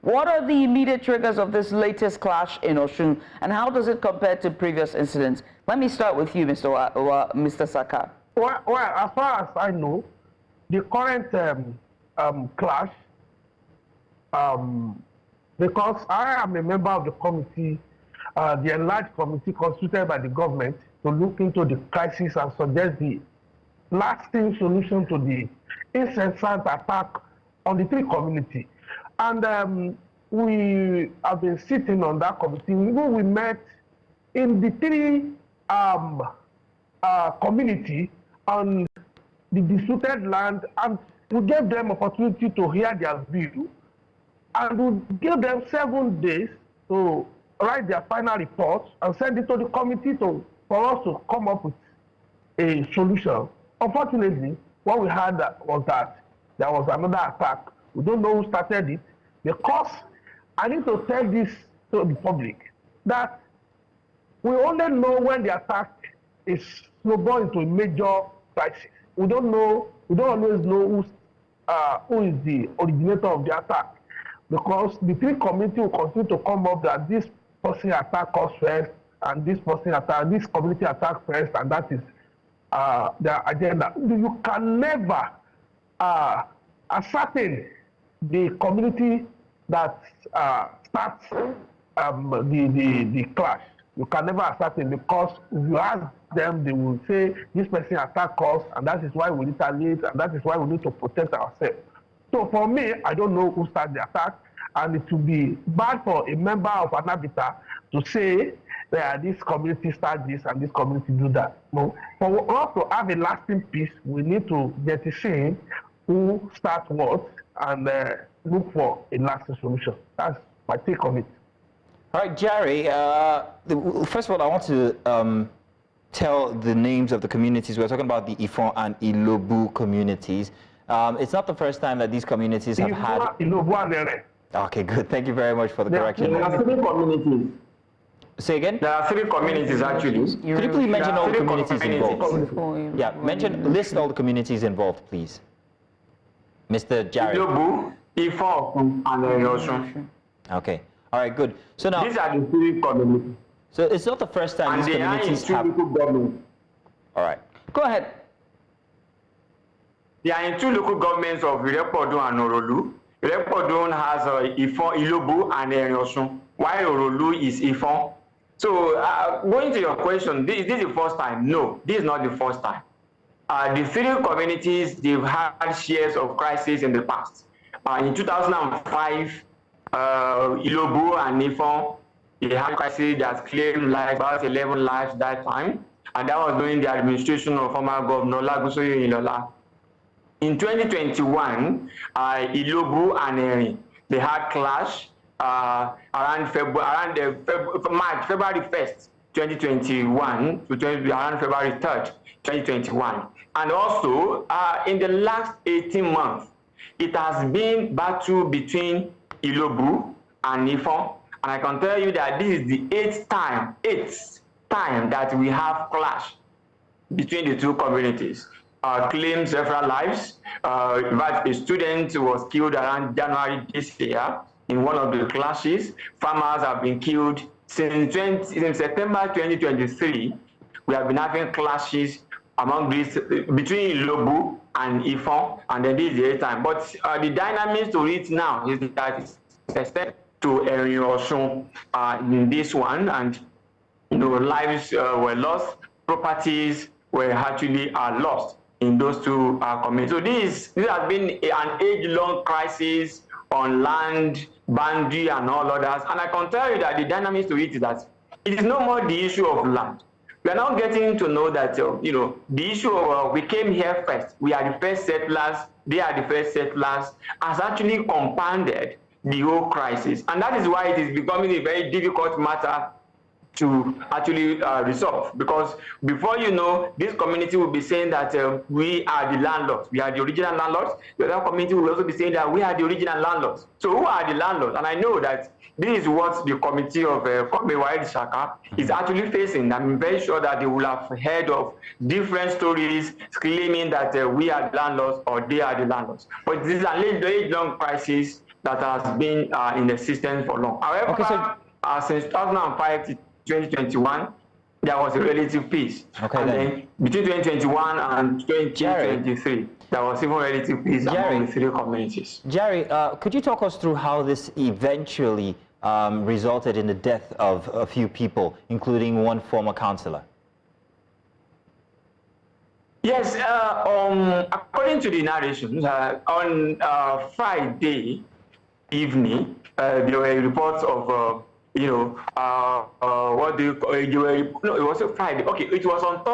What are the immediate triggers of this latest clash in Osun, and how does it compare to previous incidents? Let me start with you, Mr. Saka. Well, as far as I know, the current clash, because I am a member of the committee, the enlarged committee constituted by the government to look into the crisis and suggest the lasting solution to the incessant attack on the three communities. And we have been sitting on that committee. We met in the three community on the disputed land, and we gave them opportunity to hear their view, and we gave them 7 days to write their final report and send it to the committee for us to come up with a solution. Unfortunately, what we had was that there was another attack. We don't know who started it, because I need to tell this to the public that we only know when the attack is snowballing into a major crisis. We don't always know who is the originator of the attack, because the three community will continue to come up that this person attacked us first, and this community attacked first, and that is their agenda. You can never ascertain the community that starts the clash. You can never ascertain, because if you ask them, they will say this person attacked us, and that is why we retaliate, and that is why we need to protect ourselves. So for me, I don't know who started the attack, and it will be bad for a member of an habitat to say that this community start this and this community do that. No. For us to have a lasting peace, we need to jettison who starts what and look for a lasting solution. That's my take on it. All right, Jare, first of all, I want to tell the names of the communities. We're talking about the Ifon and Ilobu communities. It's not the first time that these communities have had... Okay, good. Thank you very much for the correction. There are 3 communities. Say again? There are 3 communities, actually. Could you please mention all the communities involved? Yeah, list all the communities involved, please. Mr. Jare. Ilobu, Ifon, and Osun. Okay. All right, good. So now... These are the 3 communities. So it's not the first time these communities have... All right. Go ahead. They are in 2 local governments of Irepodun and Orolu. Irepodun has Ifon, Ilobu, and Osun, while Orolu is Ifon. So going to your question, is this the first time? No, this is not the first time. The 3 communities, they've had shares of crisis in the past. In 2005, Ilobu and Ifon, they had a crisis that claimed lives, about 11 lives that time, and that was during the administration of former Governor Lagunsoye Ilola. In 2021, Ilobu and Eri, they had clash around February 1st, 2021 to around February 3rd, 2021. And also, in the last 18 months, it has been battle between Ilobu and Ifon. And I can tell you that this is the 8th time that we have clash between the 2 communities. Claimed several lives. In fact, a student was killed around January this year in one of the clashes. Farmers have been killed since September 2023. We have been having clashes among these between Ilobu and Ifon, and then this is the 8th time. But the dynamics to it now is that it's extended to Osun in this one, and lives were lost, properties were actually lost in those 2 communities. So this has been an age-long crisis on land, boundary, and all others. And I can tell you that the dynamics to it is that it is no more the issue of land. We are now getting to know that the issue of we came here first. We are the first settlers. They are the first settlers. Has actually compounded the whole crisis, and that is why it is becoming a very difficult matter to actually resolve, because before you know, this community will be saying that we are the landlords, we are the original landlords. The other community will also be saying that we are the original landlords. So who are the landlords? And I know that this is what the committee of Waheed Saka is actually facing. I'm very sure that they will have heard of different stories claiming that we are the landlords or they are the landlords. But this is a age-long crisis that has been in existence for long. However, since 2005 to 2021, there was a relative peace. Okay, and then between 2021 and 2023, there was even relative peace among the three communities. Jare, could you talk us through how this eventually resulted in the death of a few people, including one former councillor? Yes, according to the narrations, on Friday evening, there were reports of, what do you call it? No, it was a Friday. Okay, it was on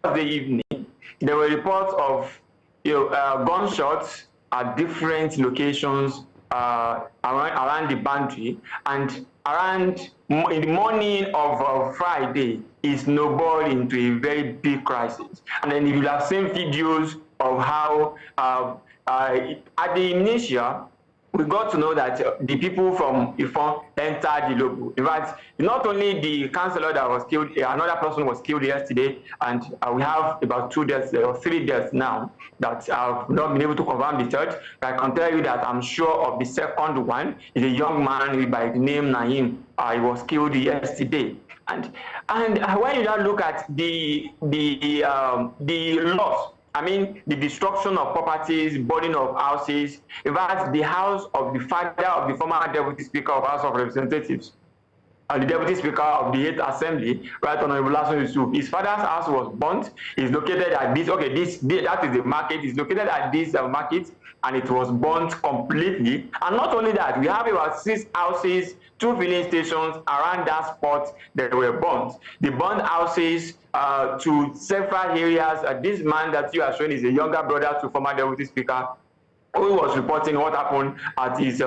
Thursday evening. There were reports of, gunshots at different locations around the boundary, and in the morning of Friday, it snowballed into a very big crisis. And then you will have seen videos of how at the initial, we got to know that the people from Ifon entered the Lobu. In fact, not only the councillor that was killed, another person was killed yesterday, and we have about 2 deaths or 3 deaths now that I've not been able to confirm the third. But I can tell you that I'm sure of the second one is a young man by the name Naim. He was killed yesterday. And when you now look at the loss, I mean, the destruction of properties, burning of houses. In fact, the house of the father of the former Deputy Speaker of House of Representatives and the Deputy Speaker of the 8th Assembly, Right Honorable Osun Yusuf, his father's house was burnt. It's located at this, that is the market. It's located at this market, and it was burnt completely. And not only that, we have about 6 houses, 2 filling stations around that spot that were burnt. The burnt houses to several areas. This man that you are showing is a younger brother to former Deputy Speaker, who was reporting what happened at his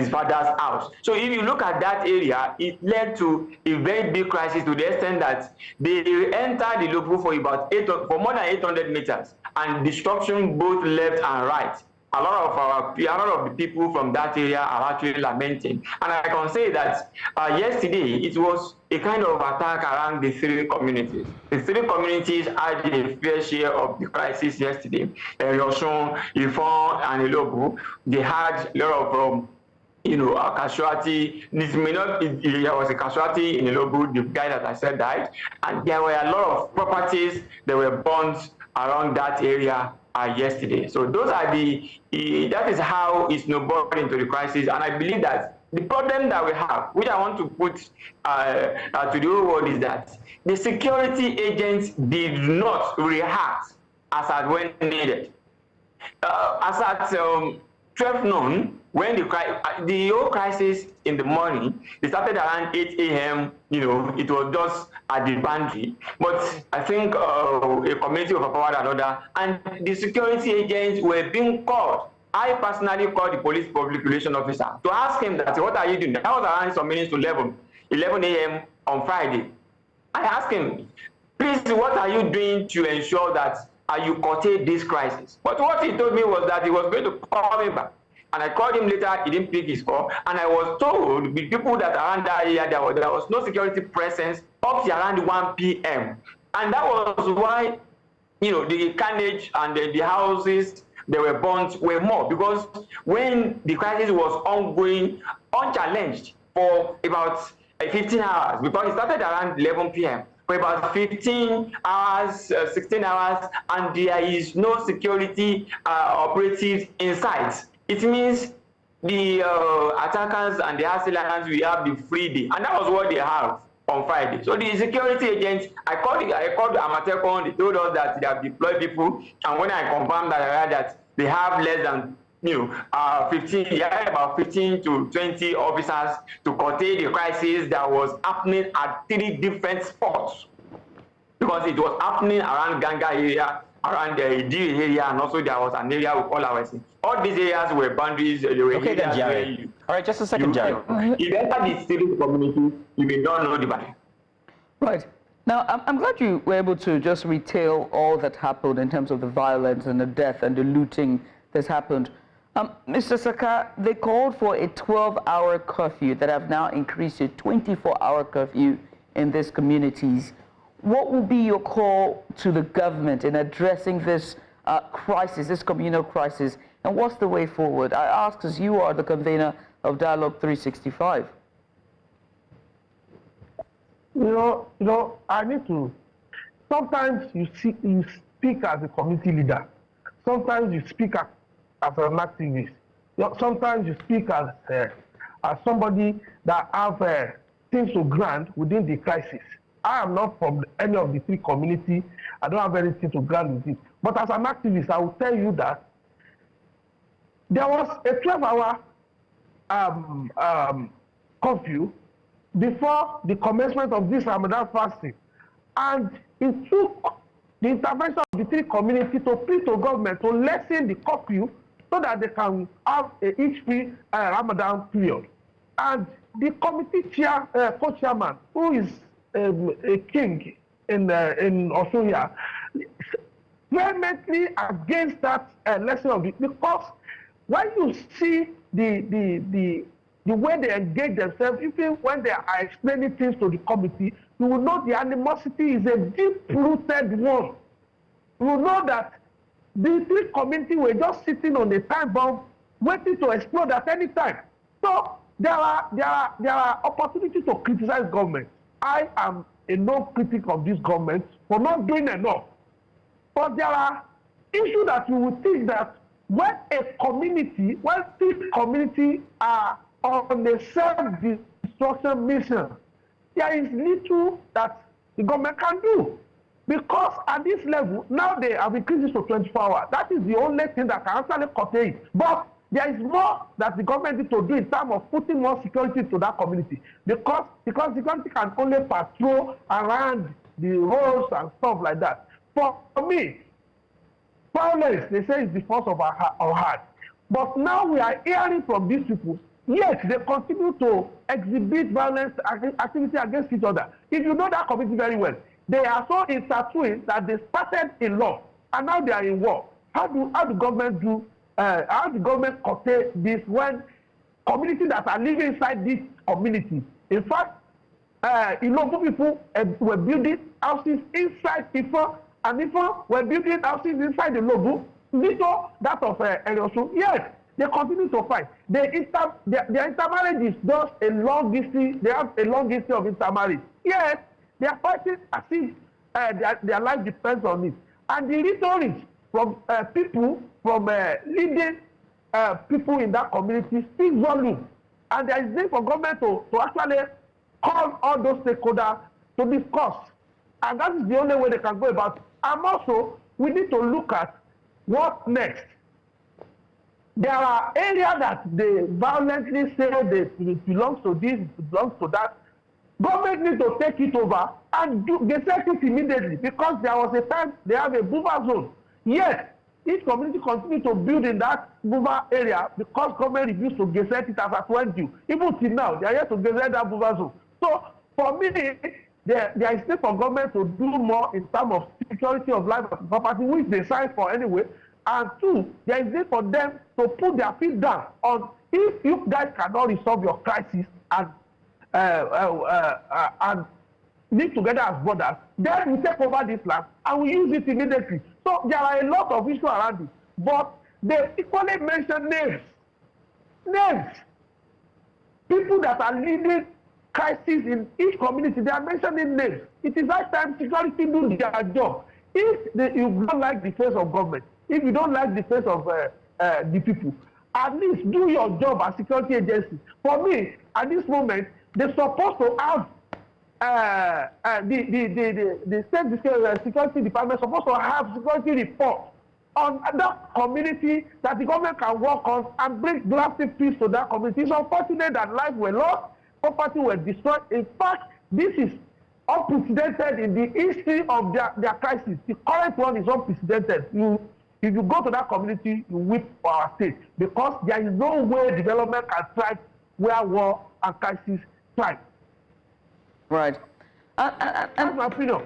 father's house. So if you look at that area, it led to a very big crisis to the extent that they entered the Lobu for more than 800 meters, and destruction both left and right. A lot of the people from that area are actually lamenting. And I can say that yesterday it was a kind of attack around the 3 communities. The 3 communities had a fair share of the crisis yesterday. Osun, Ifon, and Ilobu, they had a lot of a casualty. This may not be, there was a casualty in Ilobu, the guy that I said died, and there were a lot of properties that were burnt around that area yesterday. So those are that is how it's snowballed into the crisis. And I believe that the problem that we have, which I want to put to the whole world, is that the security agents did not react as at when needed. As at 12 noon, when the whole crisis in the morning, it started around 8 a.m., it was just at the boundary. But I think a committee overpowered another, and the security agents were being called. I personally called the police public relations officer to ask him that, what are you doing? That was around some minutes to 11 a.m. on Friday. I asked him, please, what are you doing to ensure that you curtail this crisis? But what he told me was that he was going to call me back. And I called him later, he didn't pick his call. And I was told with people that around that area, there was no security presence up to around 1 p.m. And that was why, the carnage and the houses that were burnt were more. Because when the crisis was ongoing, unchallenged for about 15 hours, because it started around 11 p.m., for about 15 hours, 16 hours, and there is no security operatives inside. It means the attackers and the assailants will have the free day, and that was what they have on Friday. So the security agents, I called Amatekon. They told us that they have deployed people, and when I confirmed that, I heard that they have less than 15. They had about 15 to 20 officers to curtail the crisis that was happening at 3 different spots, because it was happening around Ganga area, around the Idiri area, and also there was an area we call ours. All these areas were boundaries. They were okay, then, Jare. All right, just a second, Jare. If you enter the civil community, you may not know the value. Right. Now, I'm glad you were able to just retell all that happened in terms of the violence and the death and the looting that's happened. Mr. Saka, they called for a 12-hour curfew that have now increased to 24-hour curfew in these communities. What will be your call to the government in addressing this crisis, this communal crisis, And what's the way forward? I ask as you are the convener of Dialogue 365. You know, I need to. Sometimes you speak as a community leader. Sometimes you speak as an activist. Sometimes you speak as somebody that have things to grant within the crisis. I am not from any of the three communities. I don't have anything to grant with it. But as an activist, I will tell you that there was a 12-hour curfew before the commencement of this Ramadan fasting. And it took the intervention of the three communities to plead to government to lessen the curfew so that they can have a each-free Ramadan period. And the committee co-chairman, who is a king in Osun here, vehemently against that lesson of it, because when you see the way they engage themselves, even when they are explaining things to the committee, you will know the animosity is a deep-rooted one. You will know that the three community were just sitting on a time bomb, waiting to explode at any time. So there are opportunities to criticize government. I am a non-critic of this government for not doing enough. But there are issues that you would think that when three communities are on a self-destruction mission, there is little that the government can do. Because at this level, now they have increased it to 24 hours. That is the only thing that can actually curtail it. But there is more that the government needs to do in terms of putting more security to that community. Because security can only patrol around the roads and stuff like that. For me, violence, they say, is the force of our heart. But now we are hearing from these people, yes, they continue to exhibit violence activity against each other. If you know that community very well, they are so intertwined that they started in law and now they are in war. How the government curtail this when communities that are living inside this community? In fact, Ilobu people were building houses inside Ifo, and Ifo were building houses inside the Ilobu. Little that of Osun. Yes, they continue to fight. Their intermarriage is just a long history. They have a long history of intermarriage. Yes, they are fighting as if their life depends on it. And the rhetoric from leading people in that community speaks volume. And there is need for government to actually call all those stakeholders to discuss. And that is the only way they can go about it. And also, we need to look at what next. There are areas that they violently say it belongs to this, it belongs to that. Government needs to take it over and gazette it immediately, because there was a time they have a buffer zone. Yet, each community continues to build in that buffer area because government refused to gazette it as at when due. Even till now, they are yet to gazette that buffer zone. So, for me, there is need for government to do more in terms of security of life and property, which they signed for anyway. And two, there is need for them to put their feet down on if you guys cannot resolve your crisis and live together as brothers, then we take over this land and we use it immediately. So there are a lot of issues around it, but they equally mention names. People that are leading crisis in each community, they are mentioning names. It is high time security do their job. If you don't like the face of government, if you don't like the face of the people, at least do your job as security agency. For me, at this moment, they're supposed to have the state security department supposed to have security report on that community that the government can work on and bring lasting peace to that community. It's unfortunate that lives were lost, property were destroyed. In fact, this is unprecedented in the history of their crisis. The current one is unprecedented. If you go to that community, you weep for our state, because there is no way development can thrive where war and crisis thrive. Right. That's my opinion.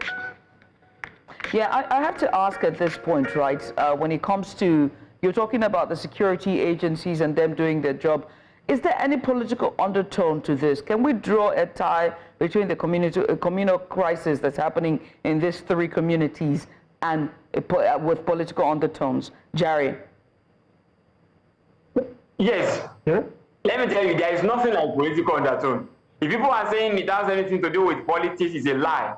Yeah, I have to ask at this point, right, when it comes to, you're talking about the security agencies and them doing their job, is there any political undertone to this? Can we draw a tie between the communal crisis that's happening in these three communities and with political undertones? Jare? Yes. Yeah? Let me tell you, there is nothing like political undertone. If people are saying it has anything to do with politics, it's a lie.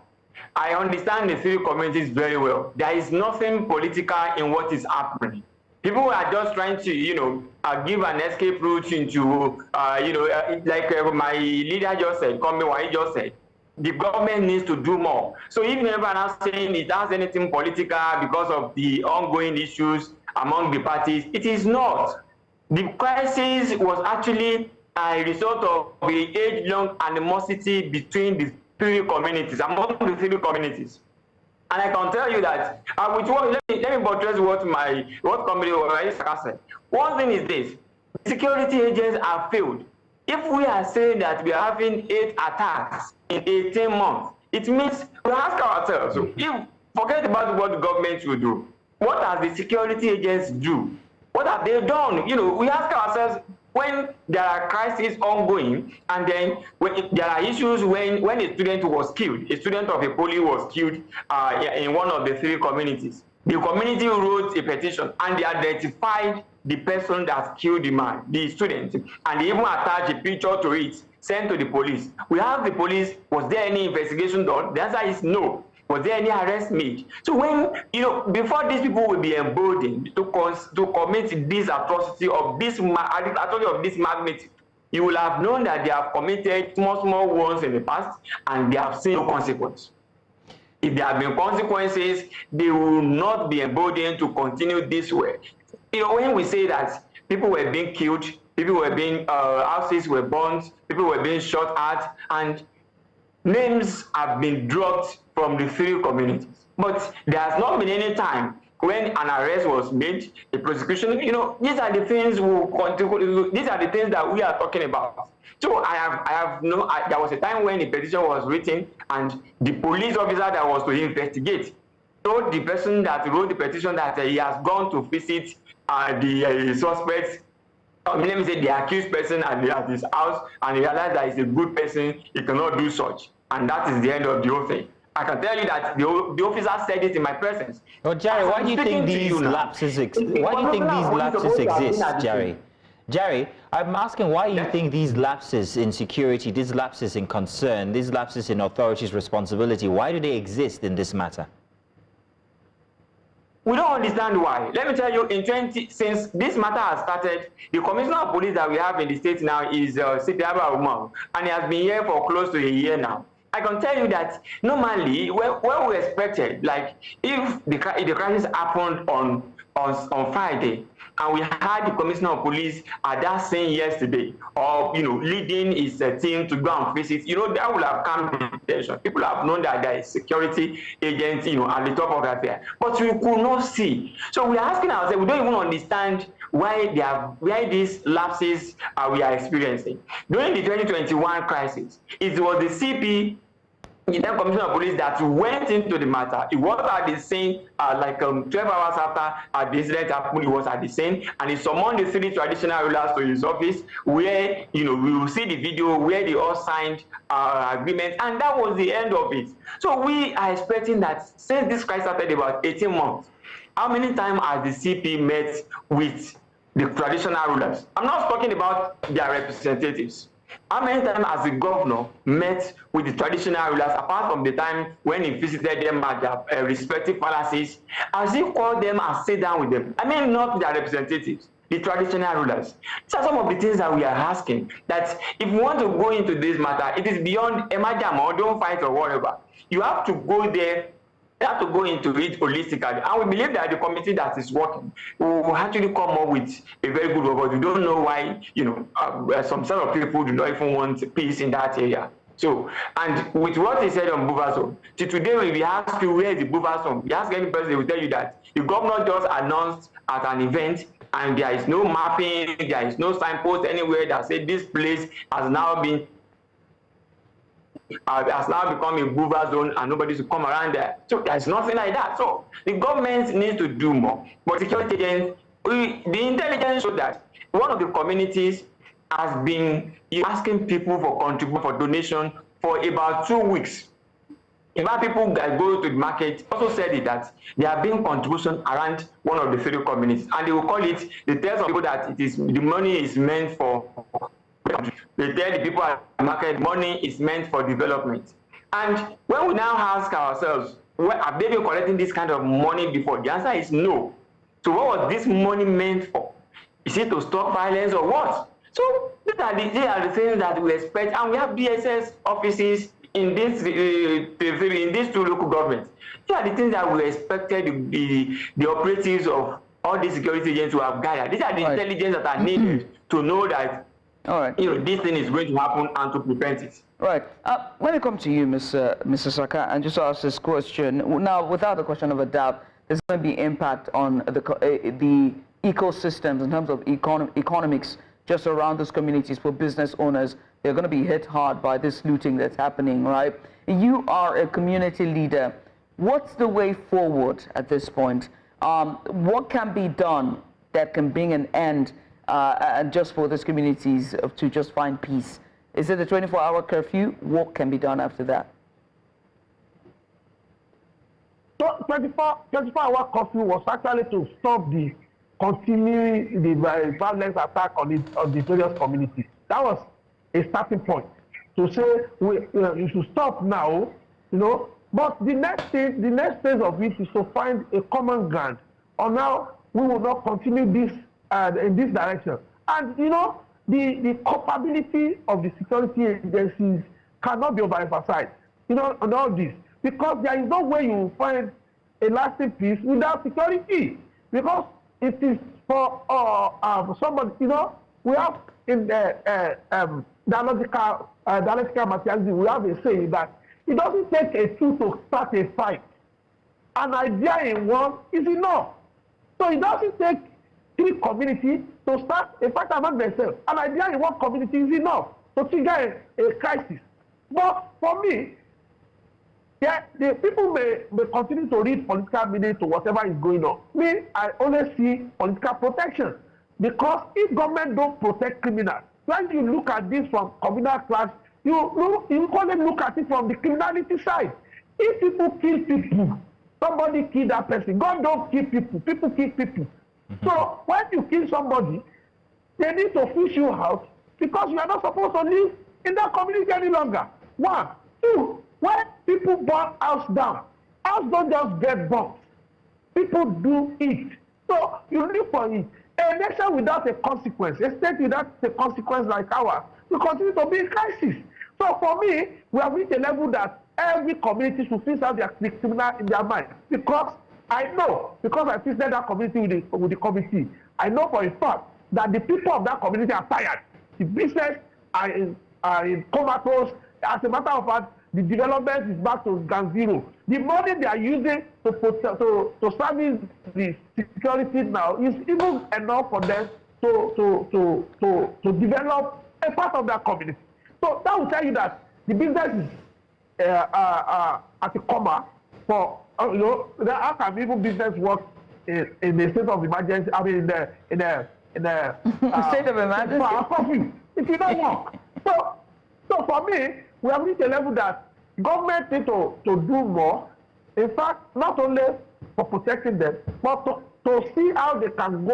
I understand the three communities very well. There is nothing political in what is happening. People are just trying to, give an escape route into, like my leader just said, Waheed just said, the government needs to do more. So if everyone are saying it has anything political because of the ongoing issues among the parties, it is not. The crisis was actually a result of the age-long animosity between the three communities, among the three communities. And I can tell you that, let me buttress what Convener of Waheed Saka said. One thing is this: security agents have failed. If we are saying that we are having 8 attacks in 18 months, it means we ask ourselves, so if forget about what the government will do, what has the security agents do? What have they done? We ask ourselves, when there are crises ongoing, and then when there are issues when a student was killed, a student of a poly was killed in one of the three communities. The community wrote a petition and they identified the person that killed the man, the student, and they even attached a picture to it, sent to the police. We have the police. Was there any investigation done? The answer is no. Was there any arrest made? So when, before these people will be emboldened to commit this atrocity of this magnitude, you will have known that they have committed small ones in the past and they have seen no consequence. If there have been consequences, they will not be emboldened to continue this way. When we say that people were being killed, people were being, houses were burnt, people were being shot at, and names have been dropped from the three communities. But there has not been any time when an arrest was made, a prosecution. These are the things these are the things that we are talking about. So there was a time when the petition was written and the police officer that was to investigate told the person that wrote the petition that he has gone to visit the suspects, let me say the accused person at his house, and he realized that he's a good person, he cannot do such. And that is the end of the whole thing. I can tell you that the officer said it in my presence. Well, Jare, why do you think these lapses exist, Jare? Jare, I'm asking why you think these lapses in security, these lapses in concern, these lapses in authorities' responsibility, why do they exist in this matter? We don't understand why. Let me tell you, since this matter has started, the Commissioner of Police that we have in the state now is Sipiaba Umar, and he has been here for close to a year now. I can tell you that normally, when we expected, like if the crisis happened on Friday, and we had the Commissioner of Police at that scene yesterday, or leading his team to go and visit, that would have calmed the tension. People have known that there is security agents, at the top of that affair, but we could not see. So we are asking ourselves, we don't even understand why these lapses we are experiencing. During the 2021 crisis, it was the CP, the then Commissioner of Police, that went into the matter. It was at the scene 12 hours after the incident happened. He was at the scene, and he summoned the 3 traditional rulers to his office, where we will see the video where they all signed agreements, and that was the end of it. So we are expecting that since this crisis started about 18 months, how many times has the CP met with the traditional rulers? I'm not talking about their representatives. How many times has the governor met with the traditional rulers, apart from the time when he visited them at their respective palaces? Has he called them and sit down with them? I mean, not their representatives, the traditional rulers. These are some of the things that we are asking, that if you want to go into this matter, it is beyond emergent or don't fight or whatever. You have to go there. You have to go into it holistically, and we believe that the committee that is working will actually come up with a very good report. We don't know why, some sort of people do not even want peace in that area. So, and with what he said on buffer zone, till today when we ask you where is the buffer zone, we ask any person, they will tell you that the governor just announced at an event, and there is no mapping, there is no signpost anywhere that said this place has now been has now become a buffer zone and nobody should come around there. So there's nothing like that. So the government needs to do more. But security agents, the intelligence showed that one of the communities has been asking people for contribution, for donation for about 2 weeks. In fact, people that go to the market also said it, that they are being contribution around one of the 3 communities, and they will call it, they tell some people that it is, the money is meant for, they tell the people at the market money is meant for development. And when we now ask ourselves, well, have they been collecting this kind of money before? The answer is no. So what was this money meant for? Is it to stop violence or what? So these are the things that we expect, and we have DSS offices in this in these 2 local governments. These are the things that we expected the operatives of all these security agents to have gathered. These are the intelligence that are needed to know that this thing is going to happen and to prevent it. Right. Let me come to you, Mr. Saka, and just ask this question. Now, without a question of a doubt, there's going to be impact on the ecosystems in terms of economics just around those communities. For business owners, they're going to be hit hard by this looting that's happening, right? You are a community leader. What's the way forward at this point? What can be done that can bring an end just for these communities to just find peace? Is it a 24-hour curfew? What can be done after that? So 24-hour curfew was actually to stop the continuing the violence attack on the various communities. That was a starting point to say you should stop now, But the next phase of it is to find a common ground on how we will not continue this in this direction. And the culpability of the security agencies cannot be overemphasized, on all this, because there is no way you will find a lasting peace without security. Because it is for somebody, we have in the dialectical materialism, we have a saying that it doesn't take a two to start a fight. An idea in one is enough. So it doesn't take 3 communities to start a fight among themselves. An idea in one community is enough to trigger a crisis. But for me, the people may continue to read political meaning to whatever is going on. Me, I only see political protection. Because if government don't protect criminals, when you look at this from communal class, you only look at it from the criminality side. If people kill people, somebody kill that person. God don't kill people. People kill people. So when you kill somebody, they need to push you out because you are not supposed to live in that community any longer. 1. 2. When people burn house down, house don't just get burnt. People do it. So you live for it. A nation without a consequence, a state without a consequence like ours, will continue to be in crisis. So for me, we have reached a level that every community should fix out their criminal in their mind. Because I know, because I visited that community with the committee, I know for a fact that the people of that community are tired. The business are in comatose. As a matter of fact, the development is back to ground zero. The money they are using to service the security now is even enough for them to develop a part of that community. So that will tell you that the business is at a comma for how can even business work in a state of emergency? I mean, in a state of emergency. If you don't work. So for me, we have reached a level that government need to do more. In fact, not only for protecting them, but to see how they can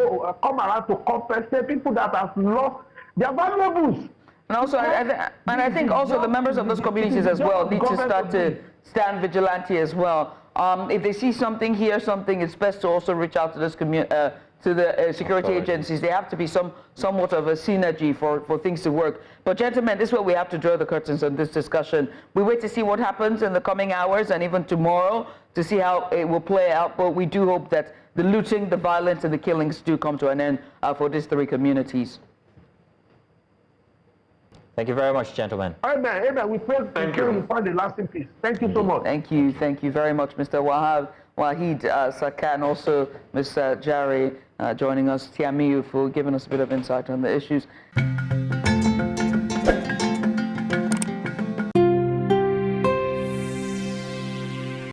come around to compensate people that have lost their valuables. And also, I think also the members of those communities as well need to start to stand vigilante as well. If they see something, hear something, it's best to also reach out to this security agencies. There have to be somewhat of a synergy for things to work. But gentlemen, this is where we have to draw the curtains on this discussion. We wait to see what happens in the coming hours and even tomorrow to see how it will play out. But we do hope that the looting, the violence, and the killings do come to an end for these 3 communities. Thank you very much, gentlemen. Amen. Amen. We pray you find a lasting peace. Thank you so much. Thank you very much, Mr. Waheed Saka, and also Ms. Jare joining us, Tiamiyu, for giving us a bit of insight on the issues.